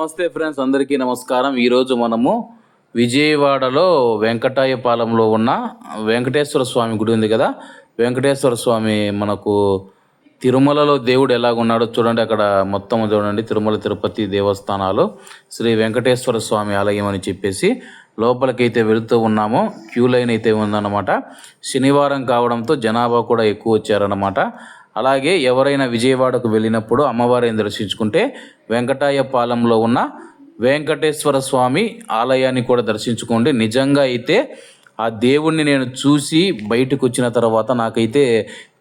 నమస్తే ఫ్రెండ్స్, అందరికీ నమస్కారం. ఈరోజు మనము విజయవాడలో వెంకటాయపాలెంలో ఉన్న వెంకటేశ్వర స్వామి గుడి ఉంది కదా. వెంకటేశ్వర స్వామి మనకు తిరుమలలో దేవుడు ఎలాగున్నాడో చూడండి. అక్కడ మొత్తం చూడండి, తిరుమల తిరుపతి దేవస్థానాలు శ్రీ వెంకటేశ్వర స్వామి ఆలయం అని చెప్పేసి లోపలికైతే వెళుతూ ఉన్నాము. క్యూ లైన్ అయితే ఉందన్నమాట. శనివారం కావడంతో జనాభా కూడా ఎక్కువ వచ్చారన్నమాట. అలాగే ఎవరైనా విజయవాడకు వెళ్ళినప్పుడు అమ్మవారిని దర్శించుకుంటే వెంకటాయపాలెంలో ఉన్న వెంకటేశ్వర స్వామి ఆలయాన్ని కూడా దర్శించుకోండి. నిజంగా అయితే ఆ దేవుణ్ణి నేను చూసి బయటకు వచ్చిన తర్వాత నాకైతే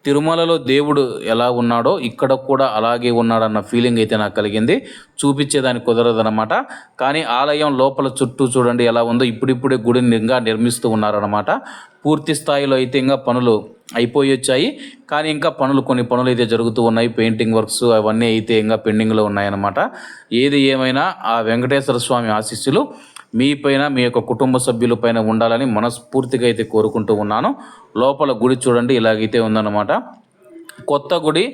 తిరుమలలో దేవుడు ఎలా ఉన్నాడో ఇక్కడ కూడా అలాగే ఉన్నాడన్న ఫీలింగ్ అయితే నాకు కలిగింది. చూపించేదానికి కుదరదనమాట. కానీ ఆలయం లోపల చుట్టూ చూడండి ఎలా ఉందో. ఇప్పుడిప్పుడే గుడిని ఇంకా నిర్మిస్తూ ఉన్నారన్నమాట. పూర్తి స్థాయిలో అయితే ఇంకా పనులు అయిపోయి వచ్చాయి, కానీ ఇంకా కొన్ని పనులు అయితే జరుగుతూ ఉన్నాయి. పెయింటింగ్ వర్క్స్ అవన్నీ అయితే ఇంకా పెండింగ్లో ఉన్నాయన్నమాట. ఏది ఏమైనా ఆ వెంకటేశ్వర స్వామి ఆశీస్సులు మీపైన, మీ యొక్క కుటుంబ సభ్యులపైన ఉండాలని మనస్ఫూర్తిగా అయితే కోరుకుంటూ ఉన్నాను. లోపల గుడి చూడండి ఇలాగైతే ఉందన్నమాట. కొత్త గుడి.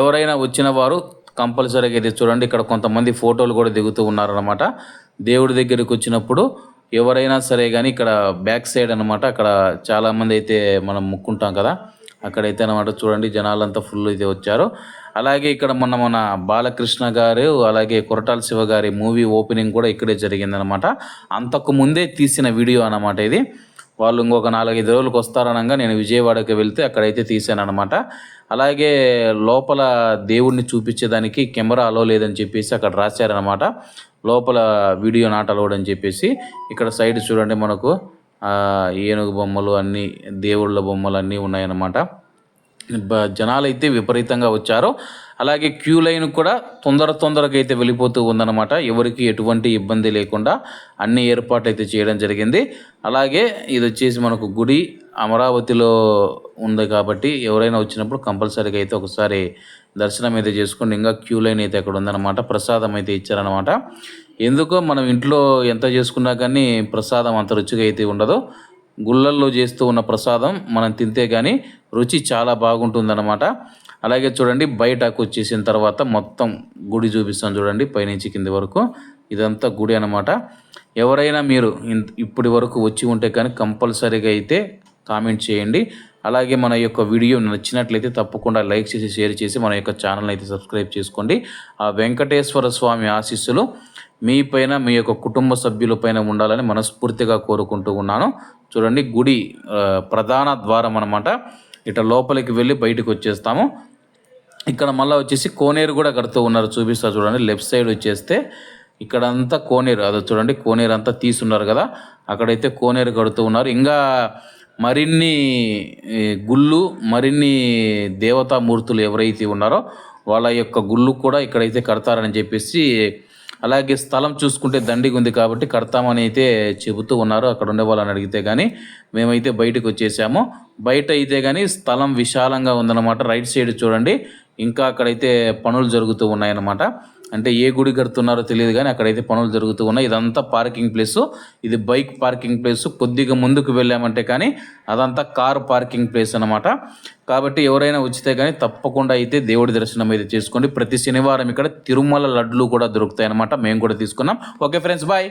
ఎవరైనా వచ్చిన వారు కంపల్సరీగా అయితే చూడండి. ఇక్కడ కొంతమంది ఫోటోలు కూడా దిగుతూ ఉన్నారన్నమాట. దేవుడి దగ్గరికి వచ్చినప్పుడు ఎవరైనా సరే కానీ ఇక్కడ బ్యాక్ సైడ్ అనమాట, అక్కడ చాలామంది అయితే మనం ముక్కుంటాం కదా, అక్కడైతే అనమాట చూడండి జనాలంతా ఫుల్ అయితే వచ్చారు. అలాగే ఇక్కడ మన బాలకృష్ణ గారు అలాగే కొరటాల శివ గారి మూవీ ఓపెనింగ్ కూడా ఇక్కడే జరిగిందనమాట. అంతకు ముందే తీసిన వీడియో అన్నమాట ఇది. వాళ్ళు ఇంకొక 4-5 రోజులకు వస్తారనగా నేను విజయవాడకి వెళ్తే అక్కడైతే తీసాను అనమాట. అలాగే లోపల దేవుడిని చూపించేదానికి కెమెరా అలో లేదని చెప్పేసి అక్కడ రాశారనమాట. లోపల వీడియో నాట్ అలౌడ్ అని చెప్పేసి. ఇక్కడ సైడ్ చూడండి మనకు ఏనుగు బొమ్మలు అన్నీ, దేవుళ్ళ బొమ్మలు అన్నీ ఉన్నాయన్నమాట. జనాలు అయితే విపరీతంగా వచ్చారు. అలాగే క్యూ లైన్ కూడా తొందరగా అయితే వెళ్ళిపోతూ ఉందన్నమాట. ఎవరికి ఎటువంటి ఇబ్బంది లేకుండా అన్ని ఏర్పాట్లు అయితే చేయడం జరిగింది. అలాగే ఇది వచ్చేసి మనకు గుడి అమరావతిలో ఉంది కాబట్టి ఎవరైనా వచ్చినప్పుడు కంపల్సరీగా అయితే ఒకసారి దర్శనం అయితే చేసుకోండి. ఇంకా క్యూ లైన్ అయితే అక్కడ ఉందన్నమాట. ప్రసాదం అయితే ఇచ్చారనమాట. ఎందుకో మనం ఇంట్లో ఎంత చేసుకున్నా కానీ ప్రసాదం అంత రుచిగా అయితే ఉండదు. గుళ్ళల్లో చేస్తూ ఉన్న ప్రసాదం మనం తింటే కానీ రుచి చాలా బాగుంటుందన్నమాట. అలాగే చూడండి బయటకు వచ్చేసిన తర్వాత మొత్తం గుడి చూపిస్తాను చూడండి, పైనుంచి కింది వరకు ఇదంతా గుడి అనమాట. ఎవరైనా మీరు ఇప్పటి వరకు వచ్చి ఉంటే కానీ కంపల్సరీగా అయితే కామెంట్ చేయండి. అలాగే మన యొక్క వీడియో నచ్చినట్లయితే తప్పకుండా లైక్ చేసి షేర్ చేసి మన యొక్క ఛానల్ అయితే సబ్స్క్రైబ్ చేసుకోండి. ఆ వెంకటేశ్వర స్వామి ఆశీస్సులు మీపైన, మీ యొక్క కుటుంబ సభ్యులపైన ఉండాలని మనస్ఫూర్తిగా కోరుకుంటూ ఉన్నాను. చూడండి గుడి ప్రధాన ద్వారం అన్నమాట. ఇట్లా లోపలికి వెళ్ళి బయటకు వచ్చేస్తాము. ఇక్కడ మళ్ళీ వచ్చేసి కోనేరు కూడా కడుతూ ఉన్నారు, చూపిస్తా చూడండి. లెఫ్ట్ సైడ్ వచ్చేస్తే ఇక్కడంతా కోనేరు, అది చూడండి కోనేరు అంతా తీసున్నారు కదా, అక్కడైతే కోనేరు కడుతూ ఉన్నారు. ఇంకా మరిన్ని గుళ్ళు, మరిన్ని దేవతామూర్తులు ఎవరైతే ఉన్నారో వాళ్ళ యొక్క గుళ్ళు కూడా ఇక్కడైతే కడతారని చెప్పేసి. అలాగే స్థలం చూసుకుంటే దండిగా ఉంది కాబట్టి కడతామని అయితే చెబుతూ ఉన్నారు అక్కడ ఉండే వాళ్ళని అడిగితే. కానీ మేమైతే బయటకు వచ్చేసాము. బయట అయితే కానీ స్థలం విశాలంగా ఉందన్నమాట. రైట్ సైడ్ చూడండి ఇంకా అక్కడైతే పనులు జరుగుతూ ఉన్నాయన్నమాట. అంటే ఏ గుడి కడుతున్నారో తెలియదు కానీ అక్కడైతే పనులు జరుగుతూ ఉన్నాయి. ఇదంతా పార్కింగ్ ప్లేసు, ఇది బైక్ పార్కింగ్ ప్లేసు. కొద్దిగా ముందుకు వెళ్ళామంటే కానీ అదంతా కారు పార్కింగ్ ప్లేస్ అన్నమాట. కాబట్టి ఎవరైనా వచ్చితే కానీ తప్పకుండా అయితే దేవుడి దర్శనం అయితే చేసుకోండి. ప్రతి శనివారం ఇక్కడ తిరుమల లడ్లు కూడా దొరుకుతాయి అన్నమాట. మేము కూడా తీసుకున్నాం. Okay friends, bye.